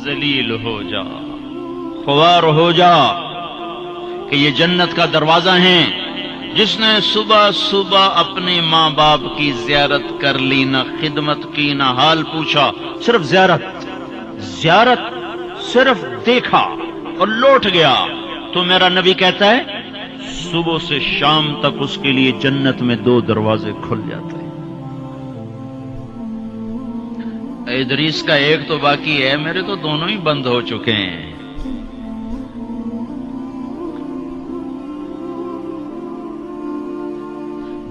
ذلیل ہو جا، خوار ہو جا کہ یہ جنت کا دروازہ ہے۔ جس نے صبح صبح اپنے ماں باپ کی زیارت کر لی، نہ خدمت کی نہ حال پوچھا، صرف زیارت صرف دیکھا اور لوٹ گیا، تو میرا نبی کہتا ہے صبح سے شام تک اس کے لیے جنت میں 2 دروازے کھل جاتے ہیں۔ ادریس کا ایک تو باقی ہے، میرے تو دونوں ہی بند ہو چکے ہیں۔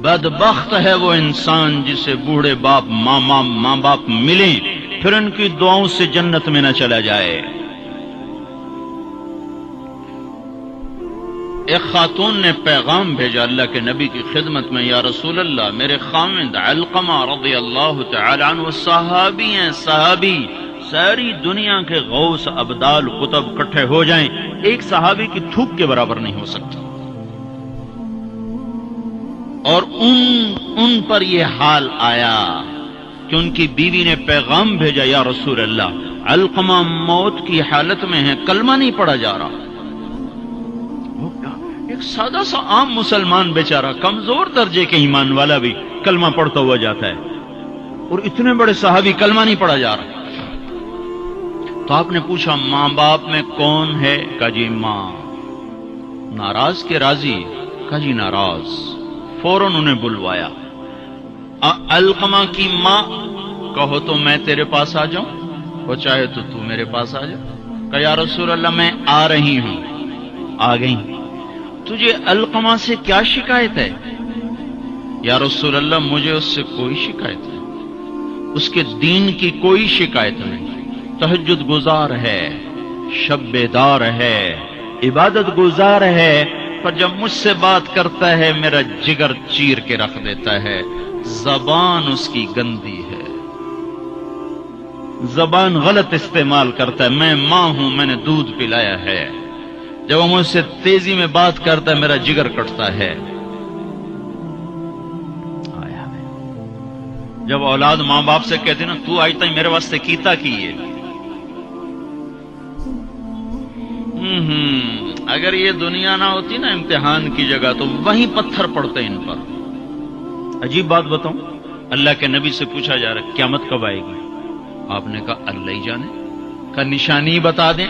بدبخت ہے وہ انسان جسے بوڑھے باپ ماں باپ ملیں پھر ان کی دعاؤں سے جنت میں نہ چلا جائے۔ ایک خاتون نے پیغام بھیجا اللہ کے نبی کی خدمت میں، یا رسول اللہ، میرے خاوند علقمہ رضی اللہ تعالی عنہ صحابی ہیں، صحابی، ساری دنیا کے غوث ابدال قطب اکٹھے ہو جائیں، ایک صحابی کی تھوک کے برابر نہیں ہو سکتا، اور ان پر یہ حال آیا کہ ان کی بیوی نے پیغام بھیجا، یا رسول اللہ، علقمہ موت کی حالت میں ہے، کلمہ نہیں پڑھا جا رہا۔ ایک سادہ سا عام مسلمان بیچارہ، کمزور درجے کے ایمان والا بھی کلمہ پڑھتا ہوا جاتا ہے، اور اتنے بڑے صحابی کلمہ نہیں پڑھا جا رہا۔ تو آپ نے پوچھا ماں باپ میں کون ہے؟ کہا جی ماں۔ ناراض کے راضی؟ کہا جی ناراض۔ فوراً انہیں بلوایا۔ علقمہ کی ماں، کہو تو میں تیرے پاس آ جاؤں، وہ چاہے تو میرے پاس آ جا۔ کہا یا رسول اللہ میں آ رہی ہوں۔ آ گئی۔ تجھے علقمہ سے کیا شکایت ہے؟ یا رسول اللہ مجھے اس سے کوئی شکایت نہیں، اس کے دین کی کوئی شکایت نہیں، تہجد گزار ہے، شب بیدار ہے، عبادت گزار ہے، پر جب مجھ سے بات کرتا ہے میرا جگر چیر کے رکھ دیتا ہے، زبان اس کی گندی ہے، زبان غلط استعمال کرتا ہے، میں ماں ہوں، میں نے دودھ پلایا ہے، جب وہ مجھ سے تیزی میں بات کرتا ہے میرا جگر کٹتا ہے۔ جب اولاد ماں باپ سے کہتے نا تو آج تک میرے واسطے کیتا کی ہے، اگر یہ دنیا نہ ہوتی نا امتحان کی جگہ تو وہیں پتھر پڑتے ان پر۔ عجیب بات بتاؤں، اللہ کے نبی سے پوچھا جا رہا ہے قیامت کب آئے گی؟ آپ نے کہا اللہ ہی جانے، کا نشانی بتا دیں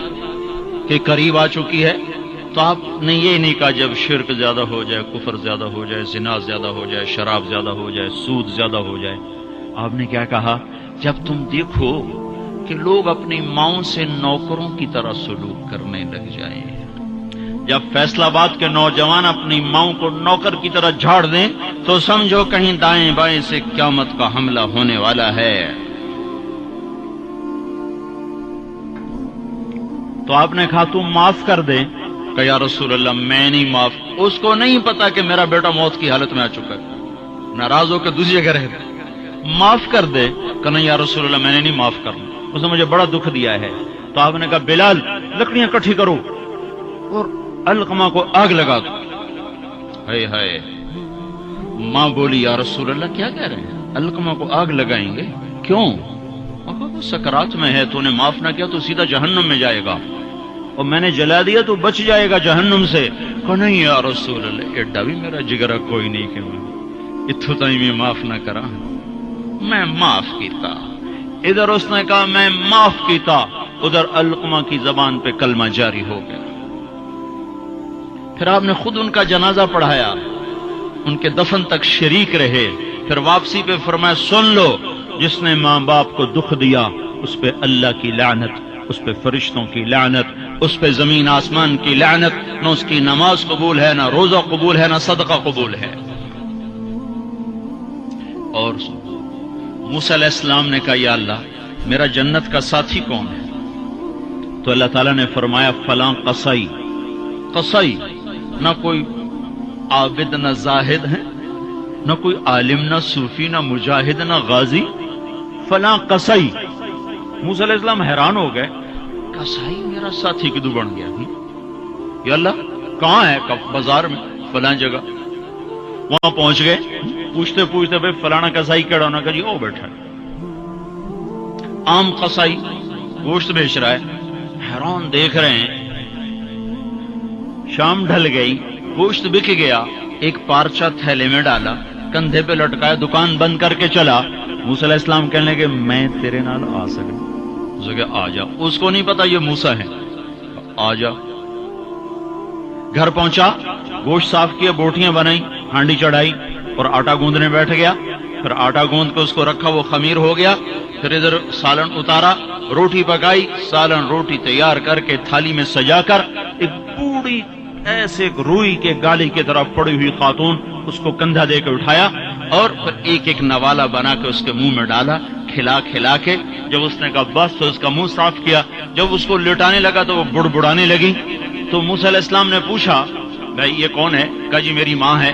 کہ قریب آ چکی ہے؟ تو آپ نے یہ نہیں کہا جب شرک زیادہ ہو جائے، کفر زیادہ ہو جائے، زنا زیادہ ہو جائے، شراب زیادہ ہو جائے، سود زیادہ ہو جائے۔ آپ نے کیا کہا؟ جب تم دیکھو کہ لوگ اپنی ماؤں سے نوکروں کی طرح سلوک کرنے لگ جائیں، جب فیصلہ آباد کے نوجوان اپنی ماؤں کو نوکر کی طرح جھاڑ دیں تو سمجھو کہیں دائیں بائیں سے قیامت کا حملہ ہونے والا ہے۔ تو آپ نے کہا تم معاف کر دے؟ کہ یا رسول اللہ میں نہیں معاف، اس کو نہیں پتا کہ میرا بیٹا موت کی حالت میں آ چکا ہے، ناراض ہو کے دوسری جگہ رہتا، معاف کر دے؟ کہ نہیں یا رسول اللہ میں نے نہیں معاف کرنا، اس نے مجھے بڑا دکھ دیا ہے۔ تو آپ نے کہا بلال لکڑیاں کٹھی کرو اور علقمہ کو آگ لگا دو۔ ہائے ہائے، ماں بولی یا رسول اللہ کیا کہہ رہے ہیں، علقمہ کو آگ لگائیں گے؟ کیوں؟ وہ سکرات میں ہے، تو نے معاف نہ کیا تو سیدھا جہنم میں جائے گا، اور میں نے جلا دیا تو بچ جائے گا جہنم سے۔ کہ نہیں یا رسول اللہ ایڈا بھی میرا جگرا کوئی نہیں کہ میں اتھو تائیں میں معاف نہ کرا، میں معاف کیتا۔ ادھر اس نے کہا میں معاف کیتا، ادھر علقمہ کی زبان پہ کلمہ جاری ہو گیا۔ پھر آپ نے خود ان کا جنازہ پڑھایا، ان کے دفن تک شریک رہے، پھر واپسی پہ فرمایا سن لو، جس نے ماں باپ کو دکھ دیا اس پہ اللہ کی لعنت، اس پہ فرشتوں کی لعنت، اس پہ زمین آسمان کی لعنت، نہ اس کی نماز قبول ہے، نہ روزہ قبول ہے، نہ صدقہ قبول ہے۔ اور موسیٰ علیہ السلام نے کہا یا اللہ میرا جنت کا ساتھی کون ہے؟ تو اللہ تعالیٰ نے فرمایا فلاں قصائی۔ قصائی نہ کوئی عابد نہ زاہد ہے، نہ کوئی عالم نہ صوفی نہ مجاہد نہ غازی، فلاں قصائی۔ موسیٰ علیہ السلام حیران ہو گئے، قصائی میرا ساتھی کدو بن گیا؟ یا اللہ کہاں ہے؟ بازار میں فلاں جگہ۔ وہاں پہنچ گئے، پوچھتے پوچھتے بھائی فلانا قصائی کیڑا ہونا؟ کہ جی او بیٹھا ہے۔ عام قصائی گوشت بیچ رہا ہے، حیران دیکھ رہے ہیں. شام ڈھل گئی، گوشت بک گیا، ایک پارچہ تھیلے میں ڈالا، کندھے پہ لٹکایا، دکان بند کر کے چلا. موسیٰ علیہ السلام کہنے لگے میں تیرے نال آ سکتا؟ اس نے کہا آ جا. اس کو نہیں پتا یہ موسیٰ ہے. آ جا. گھر پہنچا، گوشت صاف کیا، بوٹیاں بنائی، ہانڈی چڑھائی اور آٹا گوندنے بیٹھ گیا. پھر آٹا گوند کے اس کو رکھا، وہ خمیر ہو گیا. پھر ادھر سالن اتارا، روٹی پکائی، سالن روٹی تیار کر کے تھالی میں سجا کر ایک بوڑھی ایسے روئی کے گالی کی طرف پڑی ہوئی خاتون، اس کو کندھا دے کے اٹھایا اور پھر ایک ایک نوالا بنا کے اس کے منہ میں ڈالا، کھلا کھلا کے. جب اس نے کہا بس تو اس کا منہ صاف کیا. جب اس کو لٹانے لگا تو وہ بڑبڑانے لگی. تو موسیٰ علیہ السلام نے پوچھا بھائی یہ کون ہے؟ کہا جی میری ماں ہے.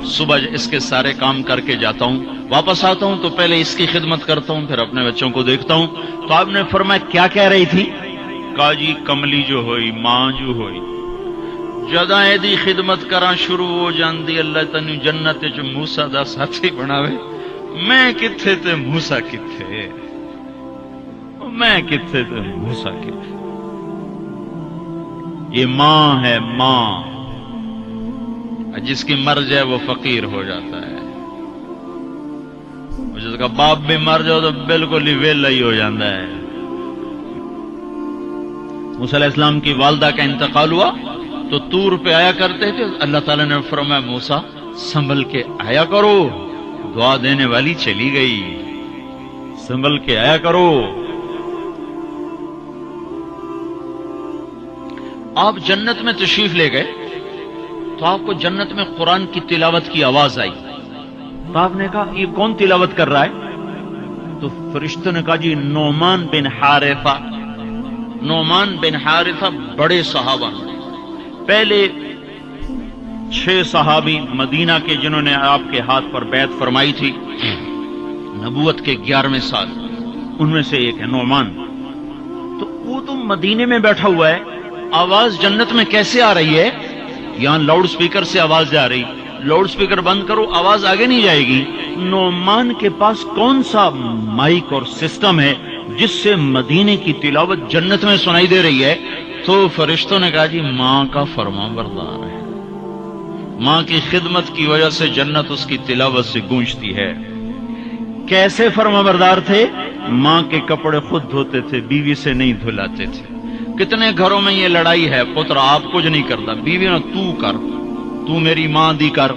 صبح اس کے سارے کام کر کے جاتا ہوں، واپس آتا ہوں تو پہلے اس کی خدمت کرتا ہوں، پھر اپنے بچوں کو دیکھتا ہوں. تو آپ نے فرمایا کیا کہہ رہی تھی؟ کہا جی کملی جو ہوئی، ماں جو ہوئی، جدا دی خدمت کراں شروع ہو جاندی اللہ تینوں جنت وچ موسیٰ دا ساتھی بناوے. میں کتھے تے موسیٰ کتھے، میں کتھے تے موسیٰ کتھے. یہ ماں ہے، ماں. جس کی مر جائے وہ فقیر ہو جاتا ہے، جس کا باپ بھی مر جاؤ تو بالکل ہی ویلا ہی ہو جاتا ہے. موسیٰ علیہ السلام کی والدہ کا انتقال ہوا تو طور پہ آیا کرتے تھے. اللہ تعالیٰ نے فرمایا موسیٰ سنبھل کے آیا کرو، دعا دینے والی چلی گئی، سنبھل کے آیا کرو. آپ جنت میں تشریف لے گئے تو آپ کو جنت میں قرآن کی تلاوت کی آواز آئی. تو آپ نے کہا یہ کون تلاوت کر رہا ہے؟ تو فرشتوں نے کہا جی نعمان بن حارثہ. نعمان بن حارثہ بڑے صحابہ، پہلے 6 صحابی مدینہ کے جنہوں نے آپ کے ہاتھ پر بیعت فرمائی تھی نبوت کے 11ویں سال، ان میں سے ایک ہے نعمان. تو وہ تو مدینے میں بیٹھا ہوا ہے، آواز جنت میں کیسے آ رہی ہے؟ یہاں لاؤڈ سپیکر سے آواز جا رہی، لاؤڈ سپیکر بند کرو آواز آگے نہیں جائے گی. نعمان کے پاس کون سا مائک اور سسٹم ہے جس سے مدینے کی تلاوت جنت میں سنائی دے رہی ہے؟ تو فرشتوں نے کہا جی ماں کا فرما بردار ہے، ماں کی خدمت کی وجہ سے جنت اس کی تلاوت سے گونجتی ہے. کیسے فرما بردار تھے؟ ماں کے کپڑے خود دھوتے تھے، بیوی سے نہیں دھلاتے تھے. کتنے گھروں میں یہ لڑائی ہے، پتر آپ کچھ نہیں کرتا، بیوی نے تو کر، تو میری ماں دی کر.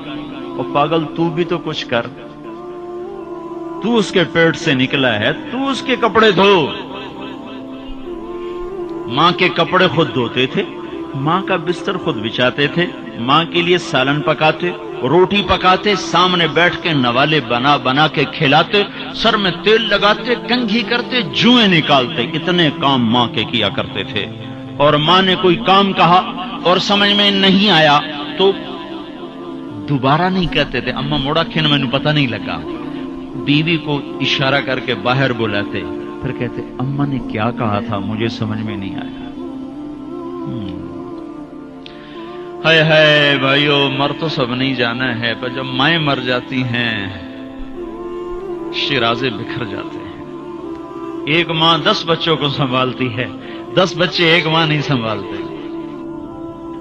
اور پاگل تو بھی تو کچھ کر، تو اس کے پیٹ سے نکلا ہے، تو اس کے کپڑے دھو. ماں کے کپڑے خود دھوتے تھے، ماں کا بستر خود بچھاتے تھے، ماں کے لیے سالن پکاتے، روٹی پکاتے، سامنے بیٹھ کے نوالے بنا بنا کے کھلاتے، سر میں تیل لگاتے، کنگھی کرتے، جوئیں نکالتے. اتنے کام ماں کے کیا کرتے تھے. اور ماں نے کوئی کام کہا اور سمجھ میں نہیں آیا تو دوبارہ نہیں کہتے تھے اماں موڑا کھین میں پتہ نہیں لگا. بیوی کو اشارہ کر کے باہر بلاتے، پھر کہتے اماں نے کیا کہا تھا مجھے سمجھ میں نہیں آیا. ہائے ہائے بھائیو، مر تو سب نہیں جانا ہے، پر جب مائیں مر جاتی ہیں شیرازے بکھر جاتے ہیں. ایک ماں 10 بچوں کو سنبھالتی ہے، 10 بچے ایک ماں نہیں سنبھالتے.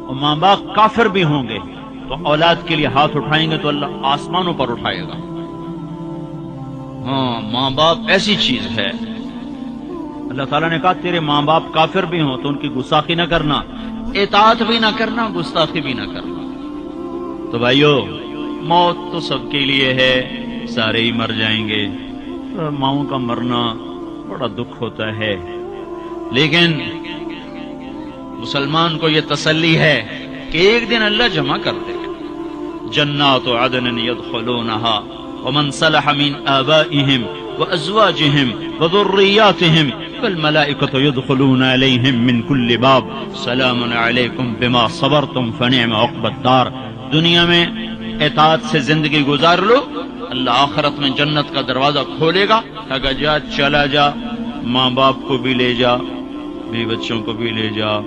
اور ماں باپ کافر بھی ہوں گے تو اولاد کے لیے ہاتھ اٹھائیں گے تو اللہ آسمانوں پر اٹھائے گا. ہاں ماں باپ ایسی چیز ہے. اللہ تعالیٰ نے کہا تیرے ماں باپ کافر بھی ہوں تو ان کی گستاخی نہ کرنا، اطاعت بھی نہ کرنا، گستاخی بھی نہ کرنا. تو بھائیو موت تو سب کے لیے ہے، سارے ہی مر جائیں گے. ماؤں کا مرنا بڑا دکھ ہوتا ہے، لیکن مسلمان کو یہ تسلی ہے کہ ایک دن اللہ جمع کر دے گا. جنات عدن يدخلونها ومن صلح من آبائهم وأزواجهم وذرياتهم والملائكة يدخلون عليهم من كل باب سلام عليكم بما صبرتم فنعم عقبى الدار. دنیا میں اطاعت سے زندگی گزار لو، اللہ آخرت میں جنت کا دروازہ کھولے گا. اگر جا چلا جا، ماں باپ کو بھی لے جا، بیوی بچوں کو بھی لے جا.